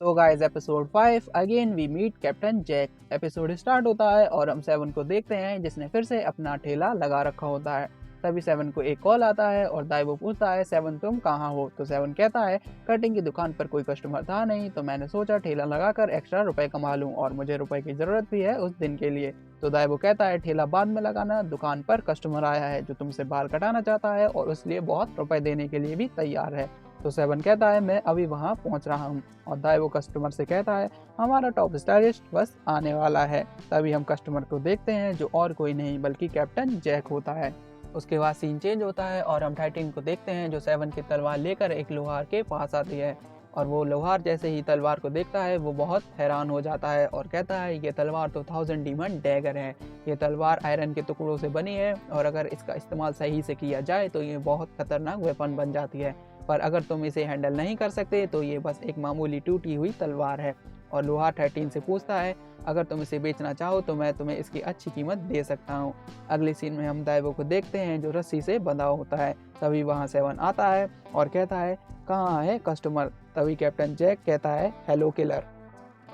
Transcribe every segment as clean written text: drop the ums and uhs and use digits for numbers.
तो guys episode 5 again we meet captain Jack. Episode start होता है और हम सेवन को देखते हैं जिसने फिर से अपना ठेला लगा रखा होता है। तभी सेवन को एक कॉल आता है और दाइवो पूछता है सेवन तुम कहाँ हो। तो सेवन कहता है कटिंग की दुकान पर कोई कस्टमर था नहीं तो मैंने सोचा ठेला लगाकर एक्स्ट्रा रुपए कमा लूँ और मुझे रुपए की ज़रूरत भी है उस दिन के लिए। तो दाइवो कहता है ठेला बाद में लगाना, दुकान पर कस्टमर आया है जो तुमसे बाल कटाना चाहता है और इसलिए बहुत रुपए देने के लिए भी तैयार है। तो सेवन कहता है मैं अभी वहाँ पहुँच रहा हूँ और दाइवो कस्टमर से कहता है हमारा टॉप स्टाइलिस्ट बस आने वाला है। तभी हम कस्टमर को देखते हैं जो और कोई नहीं बल्कि कैप्टन जैक होता है। उसके बाद सीन चेंज होता है और हम टाइटन को देखते हैं जो सेवन की तलवार लेकर एक लोहार के पास आती है और वो लोहार जैसे ही तलवार को देखता है वो बहुत हैरान हो जाता है और कहता है ये तलवार तो 1000 डीमन डैगर है। ये तलवार आयरन के टुकड़ों से बनी है और अगर इसका इस्तेमाल सही से किया जाए तो ये बहुत खतरनाक वेपन बन जाती है, पर अगर तुम इसे हैंडल नहीं कर सकते तो ये बस एक मामूली टूटी हुई तलवार है। और लोहार 13 से पूछता है अगर तुम इसे बेचना चाहो तो मैं तुम्हें इसकी अच्छी कीमत दे सकता हूँ। अगली सीन में हम दाइवो को देखते हैं जो रस्सी से बंधा होता है। तभी वहाँ सेवन आता है और कहता है कहाँ है कस्टमर। तभी कैप्टन जैक कहता है हेलो किलर।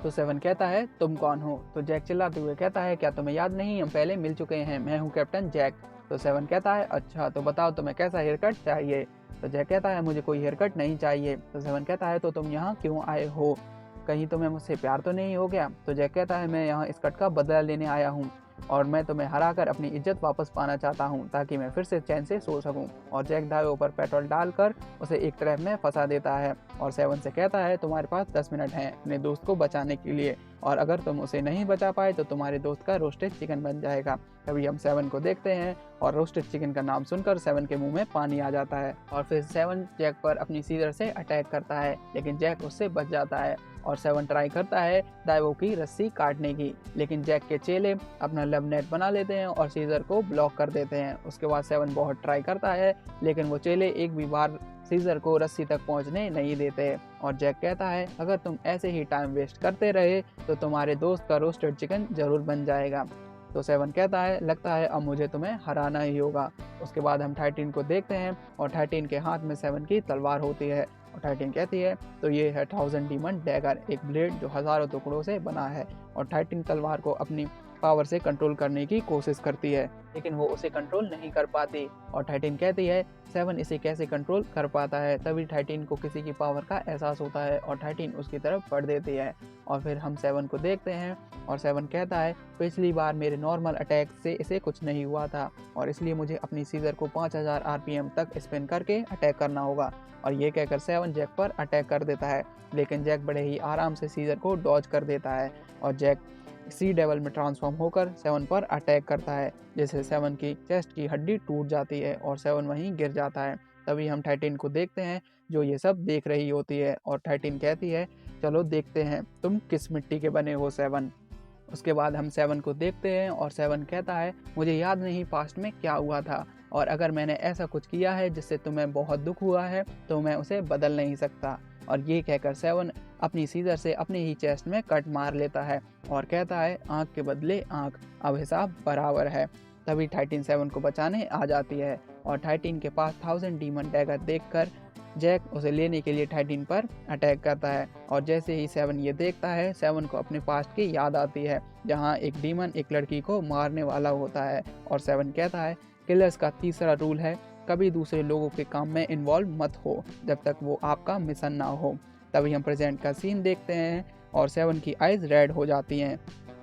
तो सेवन कहता है तुम कौन हो। तो जैक चिल्लाते हुए कहता है क्या तुम्हें याद नहीं, हम पहले मिल चुके हैं, मैं हूँ कैप्टन जैक। तो सेवन कहता है अच्छा तो बताओ तुम्हें कैसा हेयर कट चाहिए। तो जैक कहता है मुझे कोई हेयर कट नहीं चाहिए। तो सेवन कहता है तो तुम यहाँ क्यों आए हो, कहीं तुम्हें मुझसे प्यार तो नहीं हो गया। तो जैक कहता है मैं यहाँ इस कट का बदला लेने आया हूँ और मैं तुम्हें हराकर अपनी इज्जत वापस पाना चाहता हूँ ताकि मैं फिर से चैन से सो सकूँ। और जैक दावे ऊपर पेट्रोल डालकर उसे एक ट्रैप में फंसा देता है और सेवन से कहता है तुम्हारे पास 10 मिनट हैं अपने दोस्त को बचाने के लिए और अगर तुम उसे नहीं बचा पाए तो तुम्हारे दोस्त का रोस्टेड चिकन बन जाएगा। तभी हम सेवन को देखते हैं और रोस्टेड चिकन का नाम सुनकर सेवन के मुंह में पानी आ जाता है और फिर सेवन जैक पर अपनी सीजर से अटैक करता है लेकिन जैक उससे बच जाता है और सेवन ट्राई करता है दाइवो की रस्सी काटने की, लेकिन जैक के चेले अपना लव नेट बना लेते हैं और सीजर को ब्लॉक कर देते हैं। उसके बाद सेवन बहुत ट्राई करता है लेकिन वो चेले एक भी बार सीजर को रस्सी तक पहुंचने नहीं देते और जैक कहता है अगर तुम ऐसे ही टाइम वेस्ट करते रहे तो तुम्हारे दोस्त का रोस्टेड चिकन जरूर बन जाएगा। तो सेवन कहता है लगता है अब मुझे तुम्हें हराना ही होगा। उसके बाद हम 13 को देखते हैं और 13 के हाथ में सेवन की तलवार होती है और 13 कहती है तो ये है 1000 डीमन डैगर, एक ब्लेड जो हजारों टुकड़ों से बना है। और 13 तलवार को अपनी पावर से कंट्रोल करने की कोशिश करती है लेकिन वो उसे कंट्रोल नहीं कर पाती और 13 कहती है सेवन इसे कैसे कंट्रोल कर पाता है। तभी 13 को किसी की पावर का एहसास होता है और 13 उसकी तरफ बढ़ देती है और फिर हम सेवन को देखते हैं और सेवन कहता है पिछली बार मेरे नॉर्मल अटैक से इसे कुछ नहीं हुआ था और इसलिए मुझे अपनी सीजर को 5000 आरपीएम तक स्पिन करके अटैक करना होगा। और ये कहकर सेवन जैक पर अटैक कर देता है लेकिन जैक बड़े ही आराम से सीजर को डॉज कर देता है और जैक सी डेवल में ट्रांसफॉर्म होकर सेवन पर अटैक करता है जिससे सेवन की चेस्ट की हड्डी टूट जाती है और सेवन वहीं गिर जाता है। तभी हम 13 को देखते हैं जो ये सब देख रही होती है और 13 कहती है चलो देखते हैं तुम किस मिट्टी के बने हो सेवन। उसके बाद हम सेवन को देखते हैं और सेवन कहता है मुझे याद नहीं पास्ट में क्या हुआ था और अगर मैंने ऐसा कुछ किया है जिससे तुम्हें बहुत दुख हुआ है तो मैं उसे बदल नहीं सकता। और ये कहकर सेवन अपनी सीजर से अपने ही चेस्ट में कट मार लेता है और कहता है आँख के बदले आँख, अब हिसाब बराबर है। तभी 13 सेवन को बचाने आ जाती है और 13 के पास 1000 डीमन डैगर देखकर जैक उसे लेने के लिए 13 पर अटैक करता है और जैसे ही सेवन ये देखता है सेवन को अपने पास्ट की याद आती है जहाँ एक डीमन एक लड़की को मारने वाला होता है और सेवन कहता है किलर्स का तीसरा रूल है कभी दूसरे लोगों के काम में इन्वॉल्व मत हो जब तक वो आपका मिशन ना हो। तभी हम प्रेजेंट का सीन देखते हैं और सेवन की आइज रेड हो जाती हैं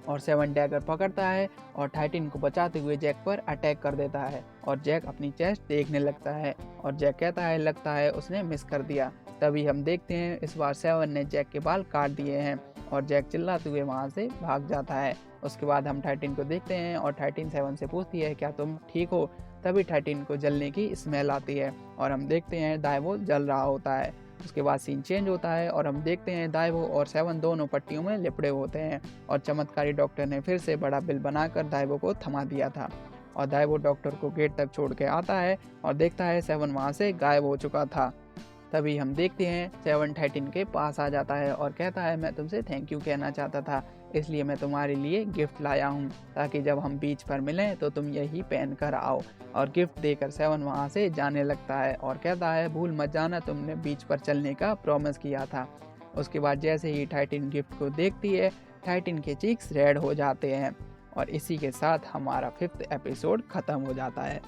और सेवन डैगर पकड़ता है और 13 को बचाते हुए जैक पर अटैक कर देता है और जैक अपनी चेस्ट देखने लगता है और जैक कहता है लगता है उसने मिस कर दिया। तभी हम देखते हैं इस बार सेवन ने जैक के बाल काट दिए हैं और जैक चिल्लाते हुए वहाँ से भाग जाता है। उसके बाद हम 13 को देखते हैं और 13 सेवन से पूछती है क्या तुम ठीक हो। तभी 13 को जलने की स्मेल आती है और हम देखते हैं दाइवो जल रहा होता है। उसके बाद सीन चेंज होता है और हम देखते हैं दाइवो और सेवन दोनों पट्टियों में लिपटे होते हैं और चमत्कारी डॉक्टर ने फिर से बड़ा बिल बनाकर दाइवो को थमा दिया था और दाइवो डॉक्टर को गेट तक छोड़ के आता है और देखता है सेवन वहाँ से गायब हो चुका था। तभी हम देखते हैं सेवन 13 के पास आ जाता है और कहता है मैं तुमसे थैंक यू कहना चाहता था इसलिए मैं तुम्हारे लिए गिफ्ट लाया हूँ ताकि जब हम बीच पर मिलें तो तुम यही पहन कर आओ। और गिफ्ट देकर सेवन वहाँ से जाने लगता है और कहता है भूल मत जाना तुमने बीच पर चलने का प्रॉमिस किया था। उसके बाद जैसे ही टाइटिन गिफ्ट को देखती है, टाइटिन के चीक्स रेड हो जाते हैं और इसी के साथ हमारा 5th एपिसोड ख़त्म हो जाता है।